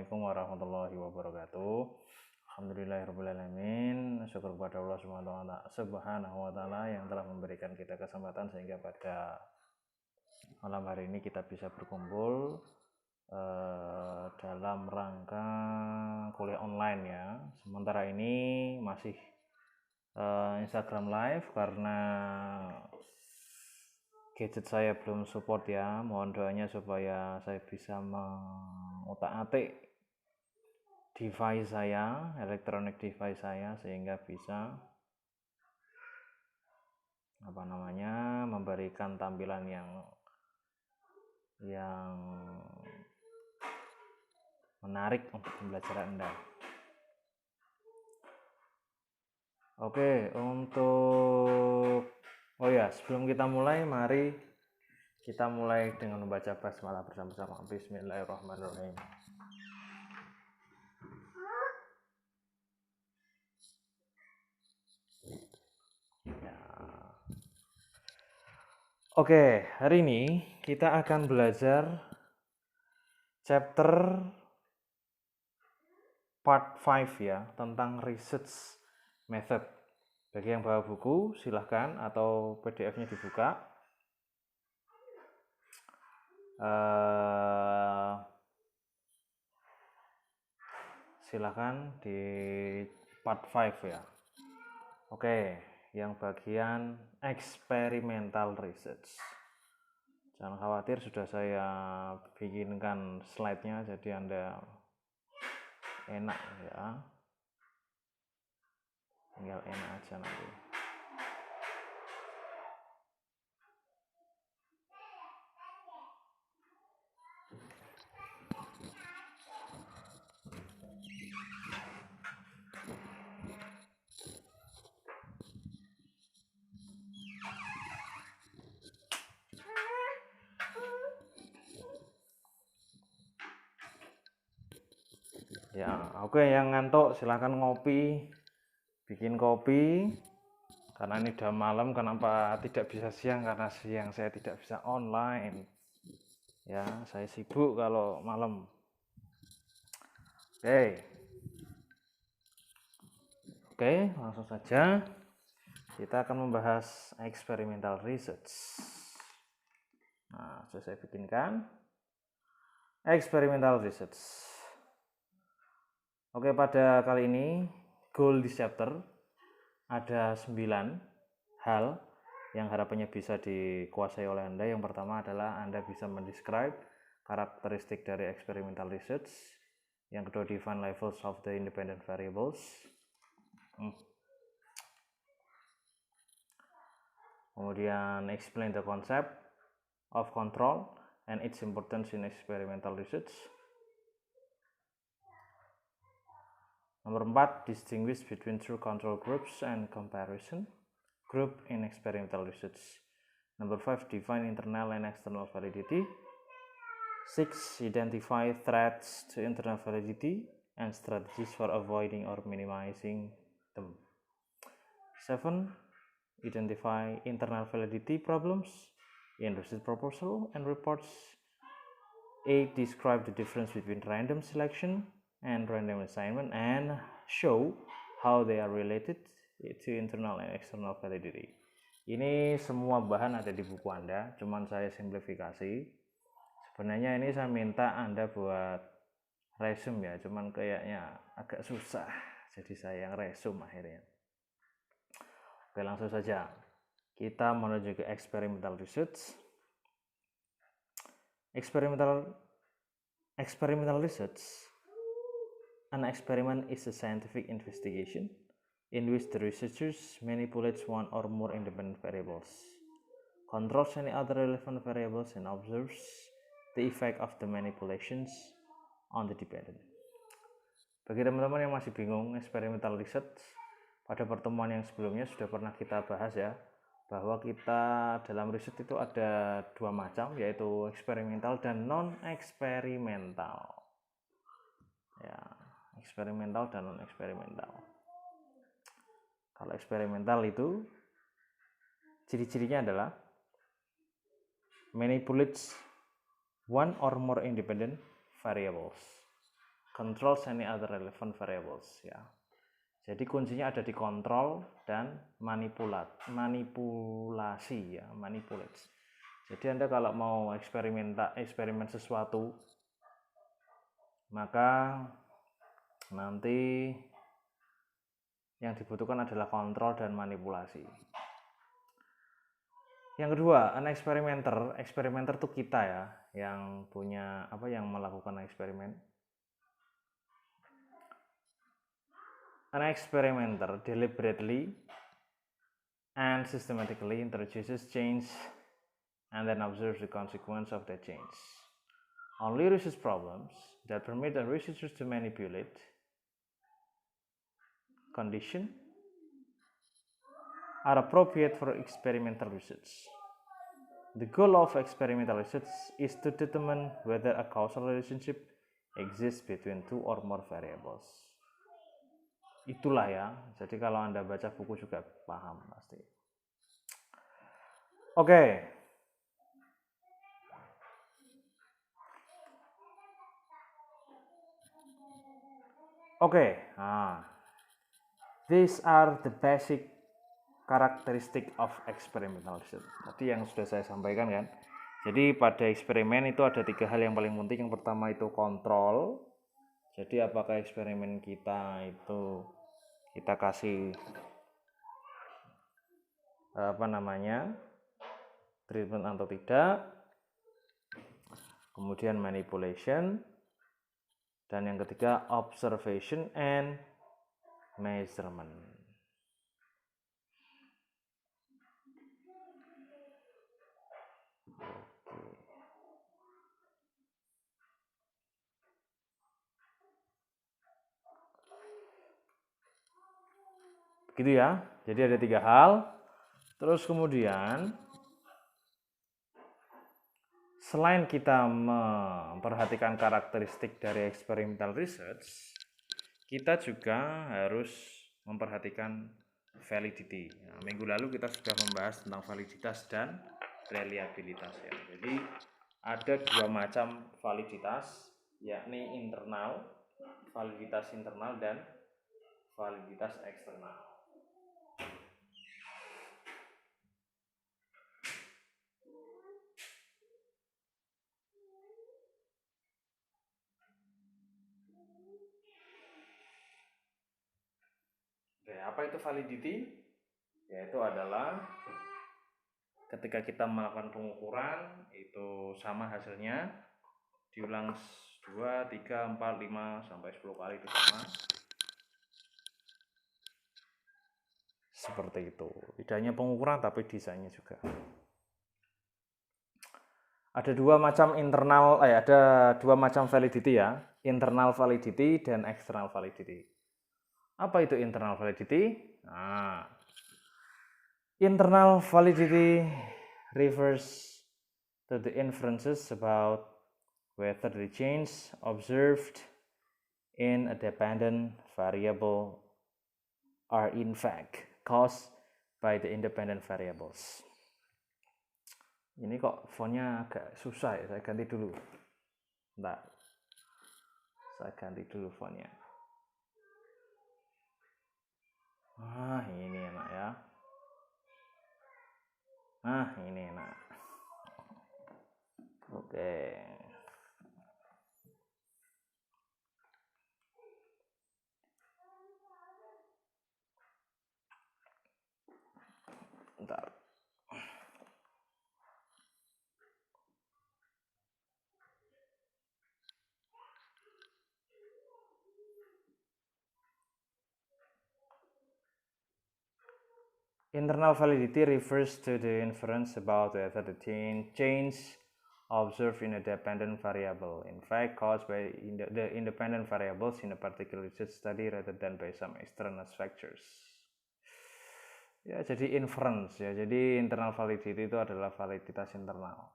Assalamualaikum warahmatullahi wabarakatuh. Alhamdulillahirrahmanirrahim. Syukur kepada Allah Subhanahu wa Ta'ala yang telah memberikan kita kesempatan sehingga pada malam hari ini kita bisa berkumpul dalam rangka kuliah online ya. Sementara ini masih Instagram Live karena gadget saya belum support ya. Mohon doanya supaya saya bisa mengutak-atik device saya, elektronik device saya, sehingga bisa memberikan tampilan yang menarik untuk pembelajaran Anda. Oke, sebelum kita mulai, mari kita mulai dengan membaca basmalah bersama-sama. Bismillahirrahmanirrahim. Oke, hari ini kita akan belajar chapter part 5 ya, tentang research method. Bagi yang bawa buku, silahkan, atau PDF-nya dibuka. Silahkan di part 5 ya. Oke, yang bagian experimental research. Jangan khawatir, sudah saya bikinkan slide-nya, jadi Anda enak ya. Tinggal enak aja nanti. Ya, oke, yang ngantuk silahkan ngopi, bikin kopi. Karena ini udah malam, kenapa tidak bisa siang? Karena siang saya tidak bisa online. Ya, saya sibuk kalau malam. Oke, langsung saja. Kita akan membahas experimental research. Nah, sudah saya bikinkan. Experimental research. Oke, pada kali ini goal di chapter ada 9 hal yang harapannya bisa dikuasai oleh Anda. Yang pertama adalah Anda bisa mendescribe karakteristik dari experimental research. Yang kedua, define levels of the independent variables. Kemudian explain the concept of control and its importance in experimental research. Nomor 4, distinguish between true control groups and comparison group in experimental research. Number 5, define internal and external validity. 6, identify threats to internal validity and strategies for avoiding or minimizing them. 7, identify internal validity problems in research proposal and reports. 8, describe the difference between random selection and random assignment and show how they are related to internal and external validity. Ini semua bahan ada di buku Anda, cuman saya simplifikasi. Sebenarnya ini saya minta Anda buat resume ya, cuman kayaknya agak susah, jadi saya yang resume akhirnya. Oke, langsung saja kita menuju ke experimental research. Experimental research. An experiment is a scientific investigation in which the researchers manipulates one or more independent variables, controls any other relevant variables, and observes the effect of the manipulations on the dependent. Bagi teman-teman yang masih bingung, experimental research, pada pertemuan yang sebelumnya sudah pernah kita bahas ya, bahwa kita dalam riset itu ada dua macam, yaitu eksperimental dan non-eksperimental. Ya, eksperimental dan non-eksperimental. Kalau eksperimental itu ciri-cirinya adalah manipulates one or more independent variables, controls any other relevant variables ya. Jadi kuncinya ada di kontrol dan manipulasi ya, manipulate. Jadi Anda kalau mau eksperimen sesuatu, maka nanti yang dibutuhkan adalah kontrol dan manipulasi. Yang kedua, experimenter itu kita ya, yang punya yang melakukan eksperimen. An experimenter deliberately and systematically introduces change and then observes the consequence of that change. Only research problems that permit the researchers to manipulate condition are appropriate for experimental research. The goal of experimental research is to determine whether a causal relationship exists between two or more variables. Itulah ya, jadi kalau Anda baca buku juga paham pasti. Oke. These are the basic characteristic of experimental research. Tadi yang sudah saya sampaikan kan. Jadi pada eksperimen itu ada 3 hal yang paling penting. Yang pertama itu kontrol. Jadi apakah eksperimen kita itu kita kasih treatment atau tidak. Kemudian manipulation. Dan yang ketiga observation and measurement. Gitu ya. Jadi ada 3 hal. Terus kemudian selain kita memperhatikan karakteristik dari experimental research, kita juga harus memperhatikan validity. Nah, minggu lalu kita sudah membahas tentang validitas dan reliabilitas ya. Jadi ada 2 macam validitas, yakni validitas internal dan validitas eksternal. Apa itu validity? Yaitu adalah ketika kita melakukan pengukuran itu sama hasilnya, diulang 2, 3, 4, 5 sampai 10 kali itu sama. Seperti itu. Tidak hanya pengukuran tapi desainnya juga. Ada 2 macam ada 2 macam validity ya, internal validity dan external validity. Apa itu internal validity? Nah, internal validity refers to the inferences about whether the change observed in a dependent variable are in fact caused by the independent variables. Ini kok fontnya agak susah ya, saya ganti dulu. Bentar. Saya ganti dulu fontnya. Ini enak ya. Ini enak. Oke. Bentar. Internal validity refers to the inference about whether the change observed in a dependent variable, in fact caused by the independent variables in a particular research study rather than by some external factors. Ya, jadi inference ya. Jadi internal validity itu adalah validitas internal.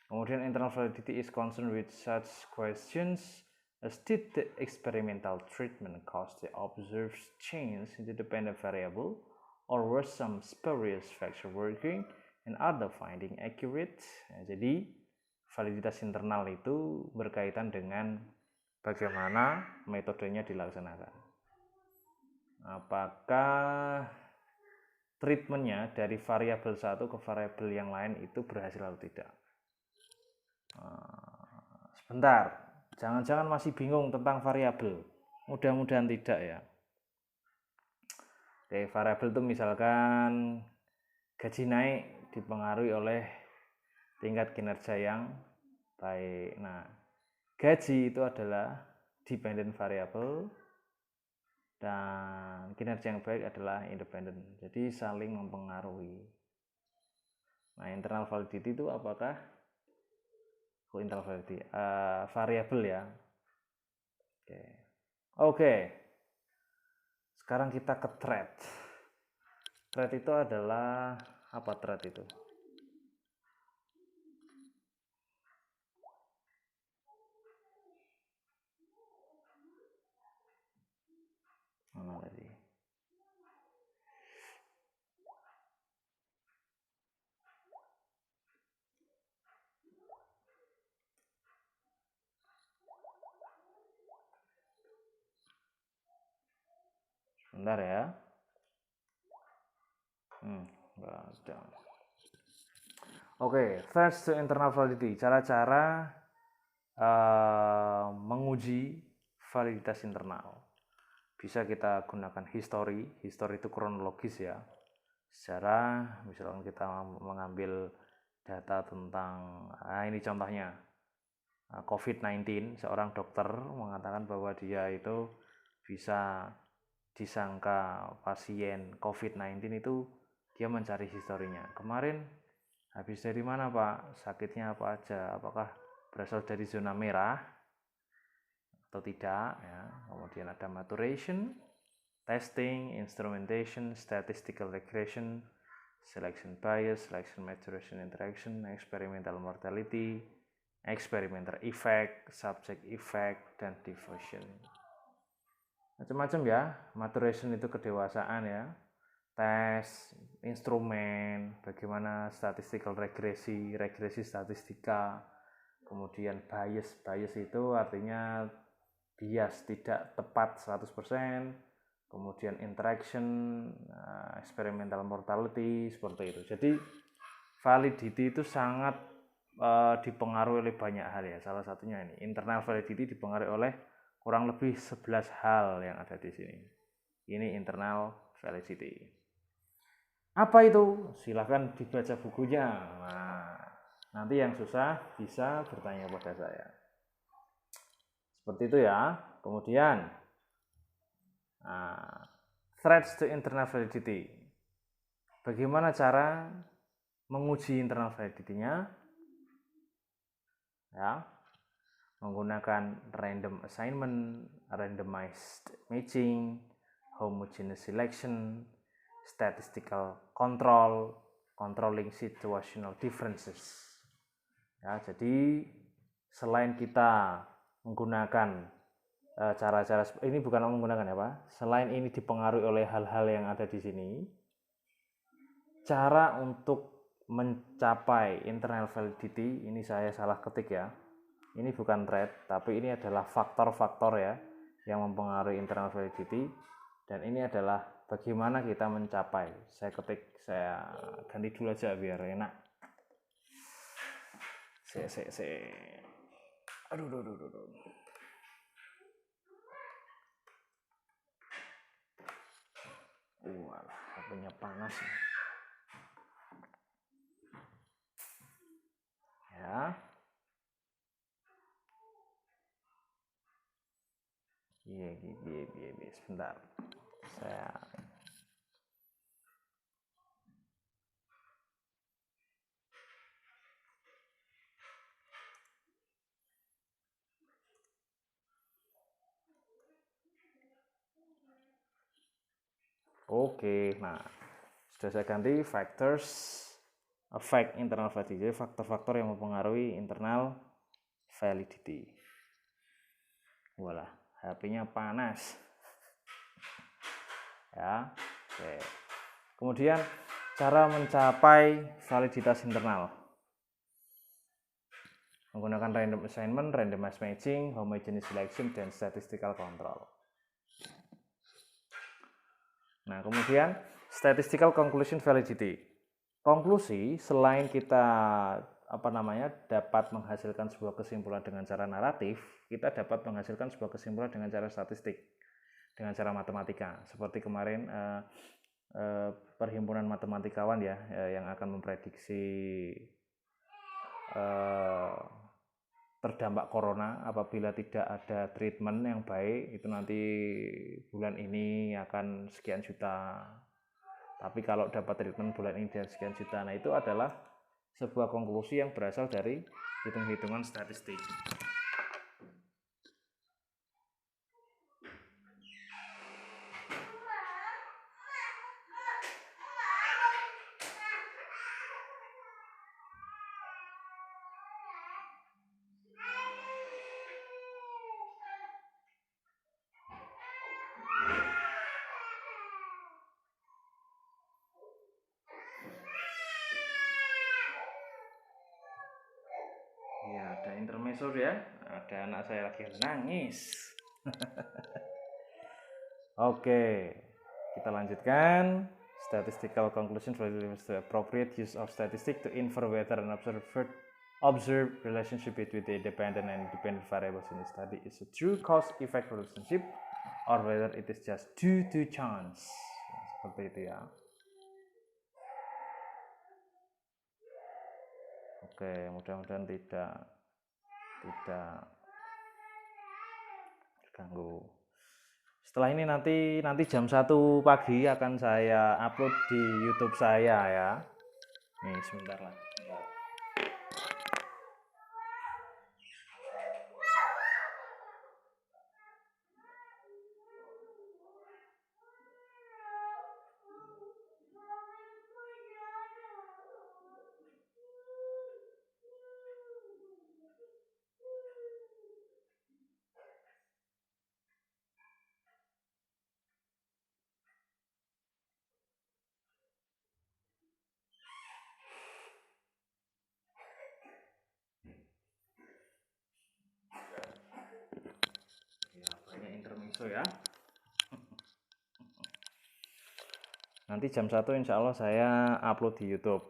Kemudian internal validity is concerned with such questions as did the experimental treatment cause the observed change in the dependent variable, or were some spurious factor working and other finding accurate. Jadi validitas internal itu berkaitan dengan bagaimana metodenya dilaksanakan. Apakah treatmentnya dari variabel satu ke variabel yang lain itu berhasil atau tidak. Sebentar, jangan-jangan masih bingung tentang variabel. Mudah-mudahan tidak ya. Oke, variabel itu misalkan gaji naik dipengaruhi oleh tingkat kinerja yang baik. Nah, gaji itu adalah dependent variable dan kinerja yang baik adalah independent. Jadi saling mempengaruhi. Nah, internal validity itu apakah internal validity variabel ya. Oke. Sekarang kita ke threat. Threat itu adalah apa threat itu? Mana tadi? Bentar ya. Enggak ada. Oke, threats to internal validity. Cara-cara menguji validitas internal. Bisa kita gunakan history itu kronologis ya. Sejarah, misalkan kita mengambil data tentang, ini contohnya COVID-19, seorang dokter mengatakan bahwa dia itu bisa disangka pasien COVID-19 itu dia mencari historinya. Kemarin habis dari mana Pak? Sakitnya apa aja? Apakah berasal dari zona merah atau tidak? Ya. Kemudian ada maturation, testing, instrumentation, statistical regression, selection bias, selection maturation interaction, experimental mortality, experimental effect, subject effect, dan diffusion. Macam-macam ya. Maturation itu kedewasaan ya, tes, instrumen, bagaimana statistical regresi statistika, kemudian bias itu artinya bias tidak tepat 100%, kemudian interaction, experimental mortality, seperti itu. Jadi validity itu sangat dipengaruhi oleh banyak hal ya. Salah satunya ini internal validity dipengaruhi oleh kurang lebih 11 hal yang ada di sini. Ini internal validity. Apa itu? Silahkan dibaca bukunya. Nah, nanti yang susah bisa bertanya pada saya. Seperti itu ya. Kemudian threats to internal validity. Bagaimana cara menguji internal validity-nya? Ya, menggunakan random assignment, randomized matching, homogeneous selection, statistical control, controlling situational differences. Ya, jadi selain kita menggunakan cara-cara ini, bukan menggunakan ya Pak. Selain ini dipengaruhi oleh hal-hal yang ada di sini, cara untuk mencapai internal validity ini saya salah ketik ya. Ini bukan threat, tapi ini adalah faktor-faktor ya yang mempengaruhi internal validity, dan ini adalah bagaimana kita mencapai. Saya ketik, saya ganti dulu aja biar enak. Aduh. Walah, HP-nya panas. Ya. Iya, sebentar. Saya Oke, nah sudah saya ganti factors affect internal validity. Jadi faktor-faktor yang mempengaruhi internal validity. Walah, HP-nya panas. Ya, oke. Kemudian cara mencapai validitas internal. menggunakan random assignment, randomized matching, homogeneous selection, dan statistical control. Nah, kemudian statistical conclusion validity. Konklusi, selain kita dapat menghasilkan sebuah kesimpulan dengan cara naratif, kita dapat menghasilkan sebuah kesimpulan dengan cara statistik, dengan cara matematika. Seperti kemarin perhimpunan matematikawan ya yang akan memprediksi terdampak corona apabila tidak ada treatment yang baik, itu nanti bulan ini akan sekian juta. Tapi kalau dapat treatment bulan ini dan sekian juta, nah itu adalah sebuah konklusi yang berasal dari hitung-hitungan statistik. Ya, ada intermezzo ya. Ada anak saya lagi nangis. Oke, kita lanjutkan. Statistical conclusion for the appropriate use of statistics to infer whether an observed relationship between the independent and dependent variables in the study is a true cause-effect relationship or whether it is just due to chance. Seperti itu ya. Oke, mudah-mudahan tidak terganggu. Setelah ini nanti jam 1 pagi akan saya upload di YouTube saya ya. Nih sebentar lah. Intermezzo ya. Nanti jam 1 insya Allah saya upload di YouTube.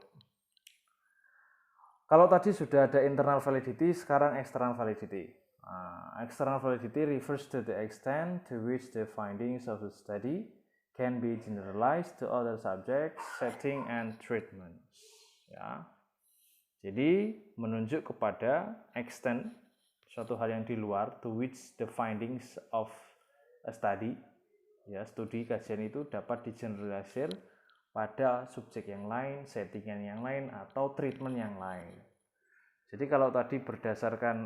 Kalau tadi sudah ada internal validity, sekarang external validity. External validity refers to the extent to which the findings of the study can be generalized to other subjects, setting, and treatments. Ya. Jadi menunjuk kepada extent suatu hal yang di luar, to which the findings of a study, ya studi kajian itu dapat digeneralisir pada subjek yang lain, settingan yang lain, atau treatment yang lain. Jadi kalau tadi berdasarkan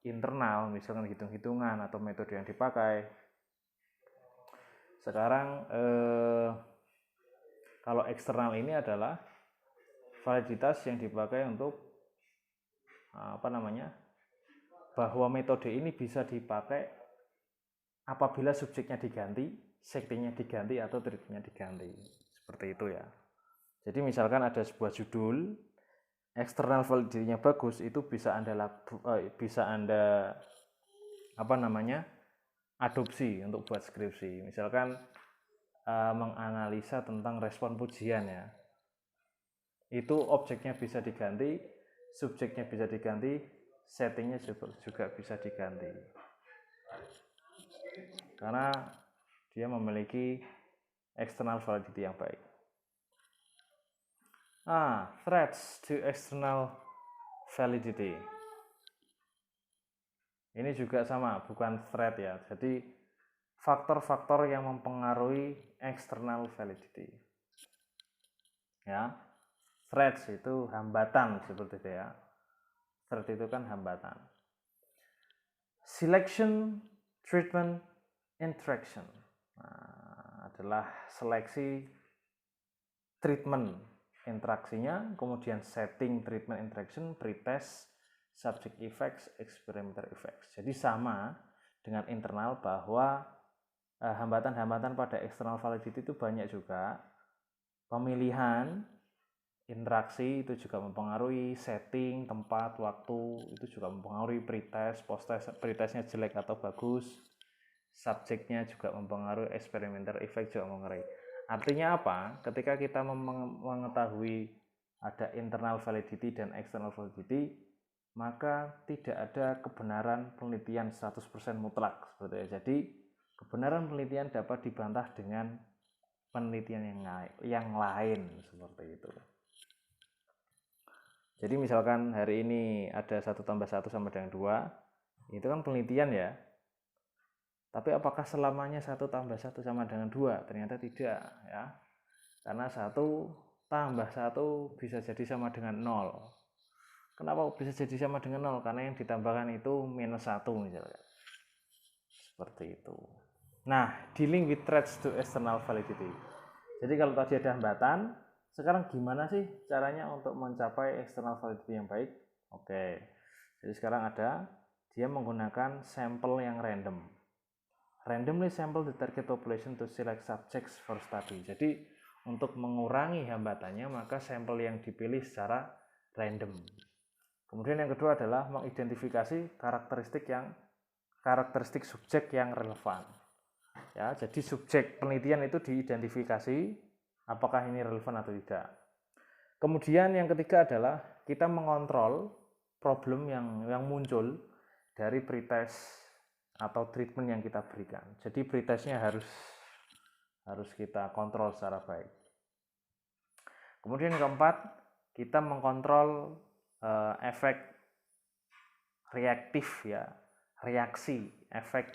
internal, misalkan hitung-hitungan atau metode yang dipakai, sekarang kalau eksternal ini adalah validitas yang dipakai untuk bahwa metode ini bisa dipakai apabila subjeknya diganti, settingnya diganti, atau treatmentnya diganti. Seperti itu ya. Jadi misalkan ada sebuah judul, eksternal validity-nya bagus, itu bisa Anda adopsi untuk buat skripsi. Misalkan menganalisa tentang respon pujian ya. Itu objeknya bisa diganti, subjeknya bisa diganti, settingnya juga bisa diganti. Karena dia memiliki external validity yang baik. Threats to external validity. Ini juga sama, bukan threat ya. Jadi faktor-faktor yang mempengaruhi external validity. Ya. Threats itu hambatan seperti itu ya. Threat itu kan hambatan. Selection, treatment, interaction adalah seleksi, treatment, interaksinya, kemudian setting, treatment, interaction, pretest, subject effects, experimental effects. Jadi sama dengan internal bahwa hambatan-hambatan pada external validity itu banyak juga. Pemilihan interaksi itu juga mempengaruhi, setting, tempat, waktu itu juga mempengaruhi, pretest, post-test, pretestnya jelek atau bagus, subjeknya juga mempengaruhi, experimental effect juga mempengaruhi. Artinya apa? Ketika kita mengetahui ada internal validity dan external validity, maka tidak ada kebenaran penelitian 100% mutlak seperti itu. Jadi kebenaran penelitian dapat dibantah dengan penelitian yang lain seperti itu. Jadi misalkan hari ini ada 1 tambah 1 sama dengan 2, itu kan penelitian ya. Tapi apakah selamanya 1 tambah 1 sama dengan 2? Ternyata tidak ya. Karena 1 tambah 1 bisa jadi sama dengan 0. Kenapa bisa jadi sama dengan 0? Karena yang ditambahkan itu minus 1 misalnya. Seperti itu. Nah, dealing with threats to external validity. Jadi kalau tadi ada hambatan, sekarang gimana sih caranya untuk mencapai external validity yang baik? Oke, jadi sekarang ada, dia menggunakan sampel yang random. Randomly sample the target population to select subjects for study. Jadi untuk mengurangi hambatannya, maka sampel yang dipilih secara random. Kemudian yang kedua adalah mengidentifikasi karakteristik subjek yang relevan. Ya, jadi subjek penelitian itu diidentifikasi apakah ini relevan atau tidak. Kemudian yang ketiga adalah kita mengontrol problem yang muncul dari pretest atau treatment yang kita berikan. Jadi pretestnya harus kita kontrol secara baik. Kemudian yang keempat, kita mengkontrol efek reaktif ya, reaksi efek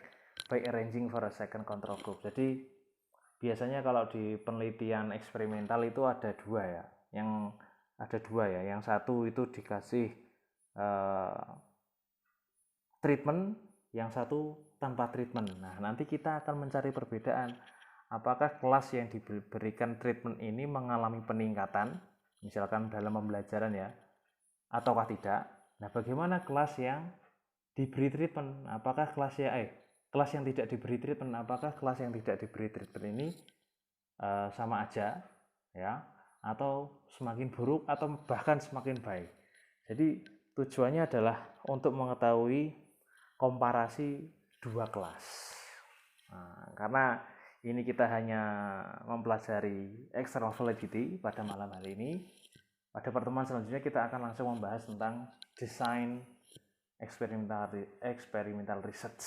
by arranging for a second control group. Jadi biasanya kalau di penelitian eksperimental itu ada dua ya, yang satu itu dikasih treatment, yang satu tanpa treatment. Nah, nanti kita akan mencari perbedaan apakah kelas yang diberikan treatment ini mengalami peningkatan misalkan dalam pembelajaran ya, ataukah tidak. Nah, bagaimana kelas yang diberi treatment, apakah kelas yang tidak diberi treatment, apakah kelas yang tidak diberi treatment ini sama aja ya, atau semakin buruk atau bahkan semakin baik. Jadi tujuannya adalah untuk mengetahui komparasi dua kelas. Nah, karena ini kita hanya mempelajari external validity pada malam hari ini. Pada pertemuan selanjutnya kita akan langsung membahas tentang desain experimental research.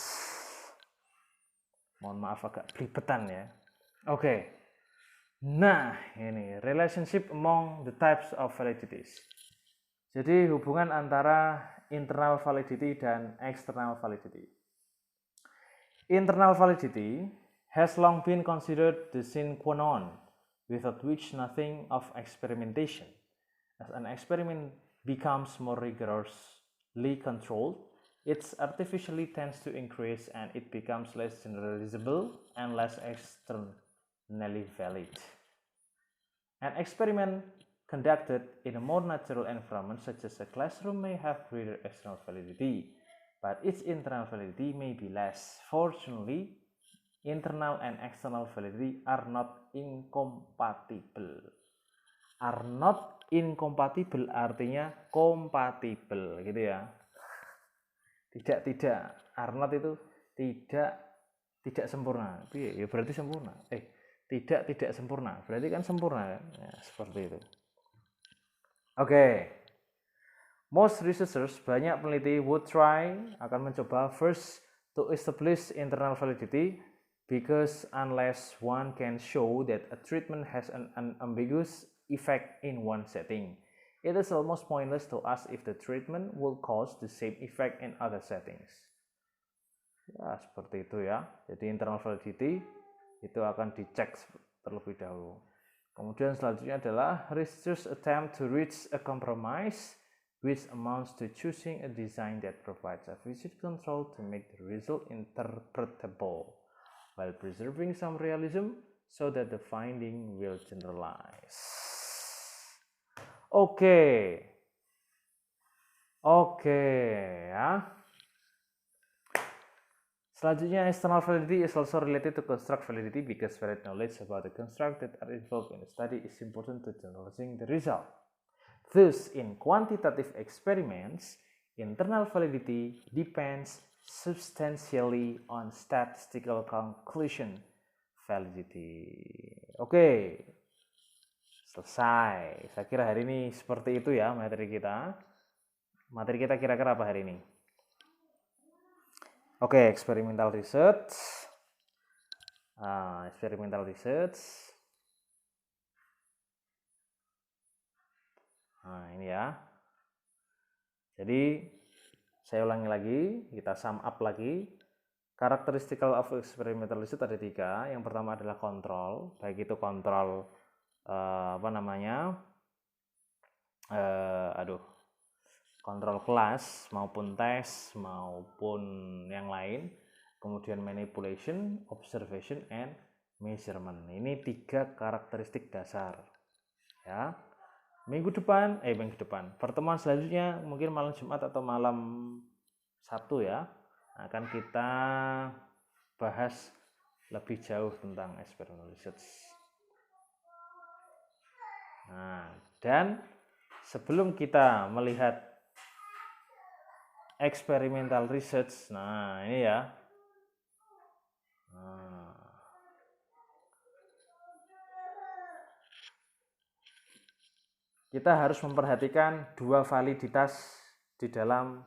Mohon maaf agak belibetan ya. Oke. Nah, ini relationship among the types of validities. Jadi hubungan antara internal validity dan external validity. Internal validity has long been considered the sine qua non, without which nothing of experimentation. As an experiment becomes more rigorously controlled, it artificially tends to increase and it becomes less generalizable and less externally valid. An experiment conducted in a more natural environment such as a classroom may have greater external validity, but its internal validity may be less. Fortunately, internal and external validity are not incompatible. Are not incompatible artinya kompatibel gitu ya. Tidak, are not itu tidak sempurna. Ya berarti sempurna. Tidak sempurna. Berarti kan sempurna kan? Ya, seperti itu. Oke. Most researchers, banyak peneliti would try, akan mencoba first to establish internal validity, because unless one can show that a treatment has an unambiguous effect in one setting, it is almost pointless to ask if the treatment will cause the same effect in other settings. Ya, seperti itu ya. Jadi internal validity itu akan dicek terlebih dahulu. Kemudian selanjutnya adalah researchers attempt to reach a compromise which amounts to choosing a design that provides sufficient control to make the result interpretable, while preserving some realism so that the finding will generalize. Oke ya. Selanjutnya, external validity is also related to construct validity because valid knowledge about the construct that are involved in the study is important to generalizing the result. Thus, in quantitative experiments, internal validity depends substantially on statistical conclusion validity. Oke, selesai. Saya kira hari ini seperti itu ya materi kita. Materi kita kira-kira apa hari ini? Oke, experimental research. Experimental research. Nah, ini ya. Jadi, saya ulangi lagi, kita sum up lagi. Characteristical of experimental research ada 3. Yang pertama adalah kontrol, baik itu kontrol kontrol kelas maupun tes maupun yang lain. Kemudian manipulation, observation, and measurement. Ini 3 karakteristik dasar. Ya. Minggu depan, pertemuan selanjutnya mungkin malam Jumat atau malam Sabtu ya, akan kita bahas lebih jauh tentang experimental research. Nah, dan sebelum kita melihat experimental research, nah ini ya. Kita harus memperhatikan 2 validitas di dalam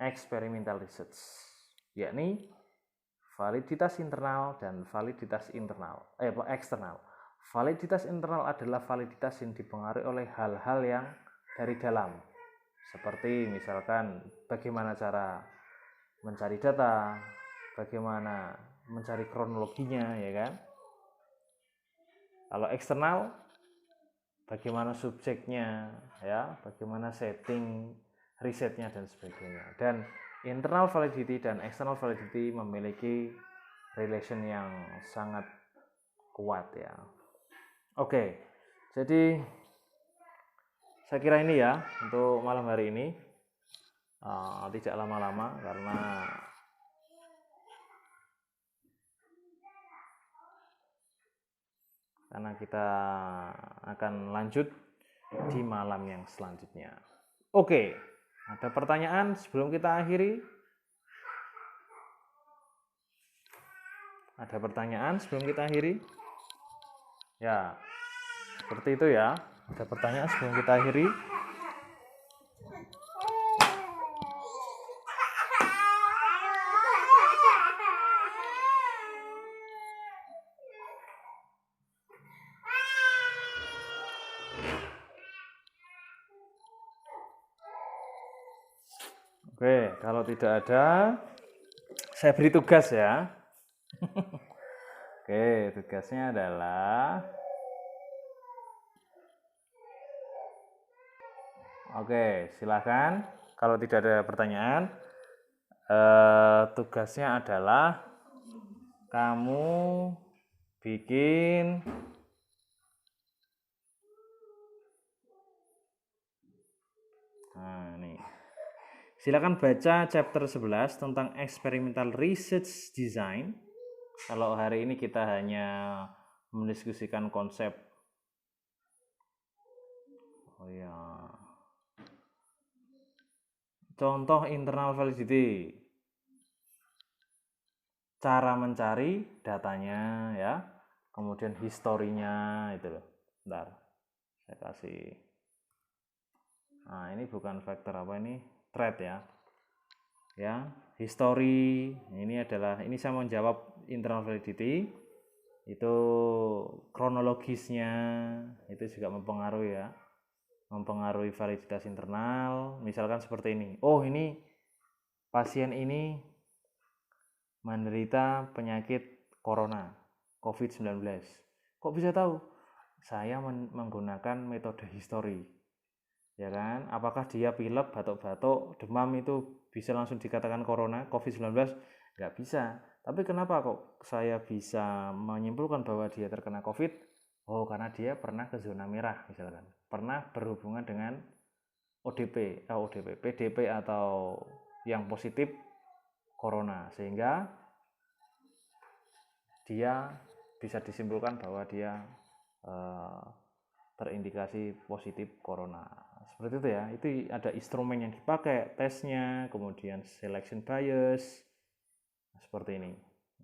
experimental research, yakni validitas internal dan validitas eksternal. Validitas internal adalah validitas yang dipengaruhi oleh hal-hal yang dari dalam, seperti misalkan bagaimana cara mencari data, bagaimana mencari kronologinya, ya kan? Kalau eksternal, bagaimana subjeknya, ya, bagaimana setting risetnya dan sebagainya. Dan internal validity dan external validity memiliki relation yang sangat kuat ya. Oke, jadi saya kira ini ya untuk malam hari ini, tidak lama-lama karena kita akan lanjut di malam yang selanjutnya. Oke, ada pertanyaan sebelum kita akhiri? Ada pertanyaan sebelum kita akhiri? Ya, seperti itu ya. Ada pertanyaan sebelum kita akhiri? Oke, kalau tidak ada, saya beri tugas ya. Oke, tugasnya adalah silakan. Kalau tidak ada pertanyaan, tugasnya adalah kamu bikin silakan baca chapter 11 tentang experimental research design. Kalau hari ini kita hanya mendiskusikan konsep contoh internal validity, cara mencari datanya ya, kemudian historinya itu loh. Bentar, saya kasih. Nah, ini bukan faktor apa ini, thread ya. Ya, history ini saya mau jawab internal validity. Itu kronologisnya itu juga mempengaruhi ya. Mempengaruhi validitas internal. Misalkan seperti ini. Oh, ini pasien ini menderita penyakit corona, COVID-19. Kok bisa tahu? Saya menggunakan metode history. Ya kan? Apakah dia pilek, batuk-batuk, demam itu bisa langsung dikatakan corona, COVID-19? Nggak bisa. Tapi kenapa kok saya bisa menyimpulkan bahwa dia terkena COVID? Oh, karena dia pernah ke zona merah misalkan. Pernah berhubungan dengan PDP atau yang positif corona, sehingga dia bisa disimpulkan bahwa dia terindikasi positif corona. Seperti itu ya, itu ada instrumen yang dipakai, tesnya, kemudian selection bias, seperti ini.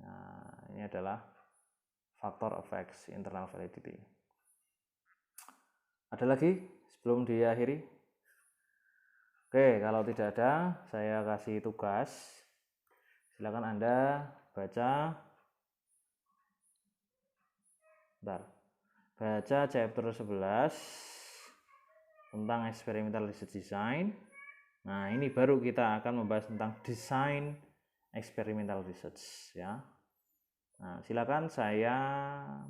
Nah, ini adalah faktor effects internal validity. Ada lagi sebelum diakhiri? Oke, kalau tidak ada, saya kasih tugas. Silakan Anda baca. Baca chapter 11 tentang experimental research design. Nah, ini baru kita akan membahas tentang design experimental research ya. Nah, silakan saya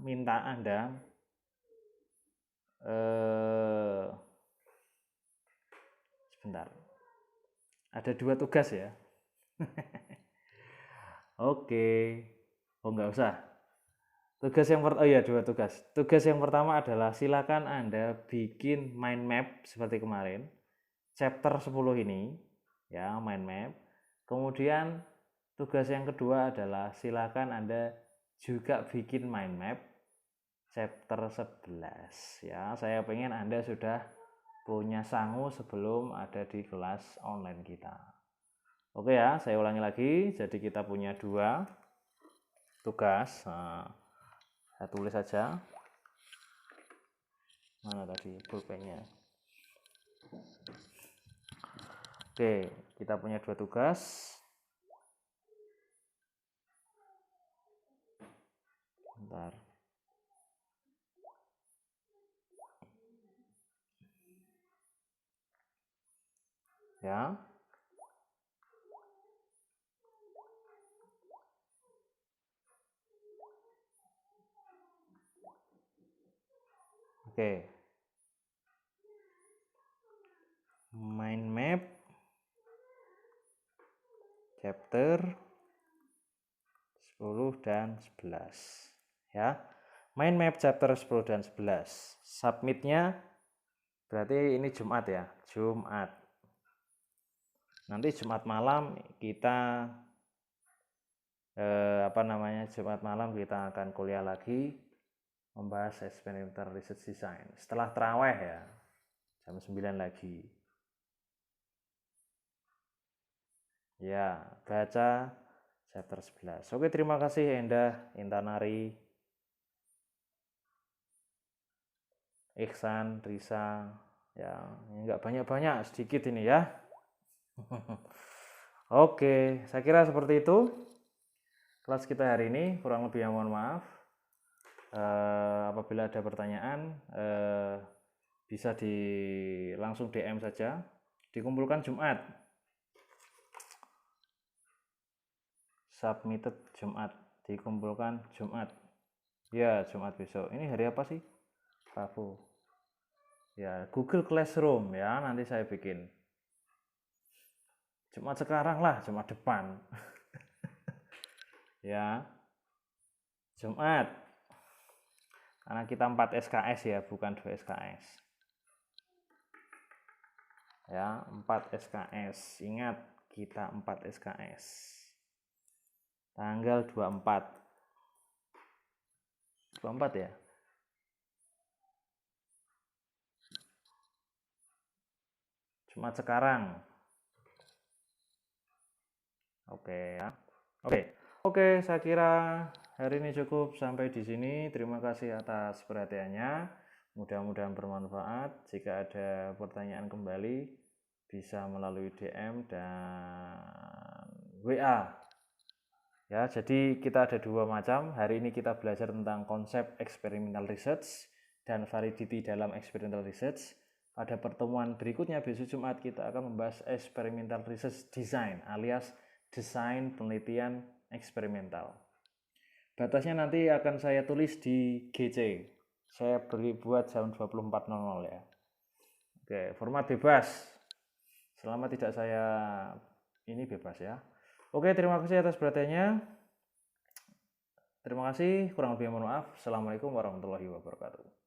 minta Anda sebentar. Ada 2 tugas ya. Oke. Oh, enggak usah. Tugas yang pertama, oh ya 2 tugas. Tugas yang pertama adalah silakan Anda bikin mind map seperti kemarin. Chapter 10 ini ya, mind map. Kemudian tugas yang kedua adalah silakan Anda juga bikin mind map chapter 11 ya. Saya pengen Anda sudah punya sangu sebelum ada di kelas online kita. Oke ya, saya ulangi lagi. Jadi kita punya 2 tugas. Nah, saya tulis saja. Mana tadi pulpennya? Oke, kita punya 2 tugas. Bentar. Ya. Oke. Mind map chapter 10 dan 11 ya. Mind map chapter 10 dan 11. Submitnya berarti ini Jumat ya, Jumat. Nanti Jumat malam kita Jumat malam kita akan kuliah lagi membahas experimental research design. Setelah terawih ya, jam 9 lagi. Ya, baca chapter 11. Oke, terima kasih Endah, Intanari, Iksan, Risa. Ya, enggak banyak-banyak, sedikit ini ya. Oke, saya kira seperti itu kelas kita hari ini. Kurang lebih mohon maaf. Apabila ada pertanyaan, bisa langsung DM saja. Dikumpulkan Jumat. Submitted Jumat, dikumpulkan Jumat. Ya, Jumat besok. Ini hari apa sih? Rabu. Ya, Google Classroom ya, nanti saya bikin. Jumat sekarang lah, Jumat depan. Ya. Jumat. Karena kita 4 SKS ya, bukan 2 SKS. Ya, 4 SKS. Ingat, kita 4 SKS. Tanggal 24. 24 ya? Jumat sekarang. Oke ya. Oke, saya kira hari ini cukup sampai di sini. Terima kasih atas perhatiannya. Mudah-mudahan bermanfaat. Jika ada pertanyaan kembali, bisa melalui DM dan WA. Ya, jadi kita ada 2 macam. Hari ini kita belajar tentang konsep experimental research dan validity dalam experimental research. Pada pertemuan berikutnya besok Jumat kita akan membahas experimental research design alias desain penelitian eksperimental. Batasnya nanti akan saya tulis di GC. Saya beri buat jam 24.00 ya. Oke, format bebas. Selama tidak saya ini bebas ya. Oke, terima kasih atas perhatiannya. Terima kasih, kurang lebih mohon maaf. Assalamualaikum warahmatullahi wabarakatuh.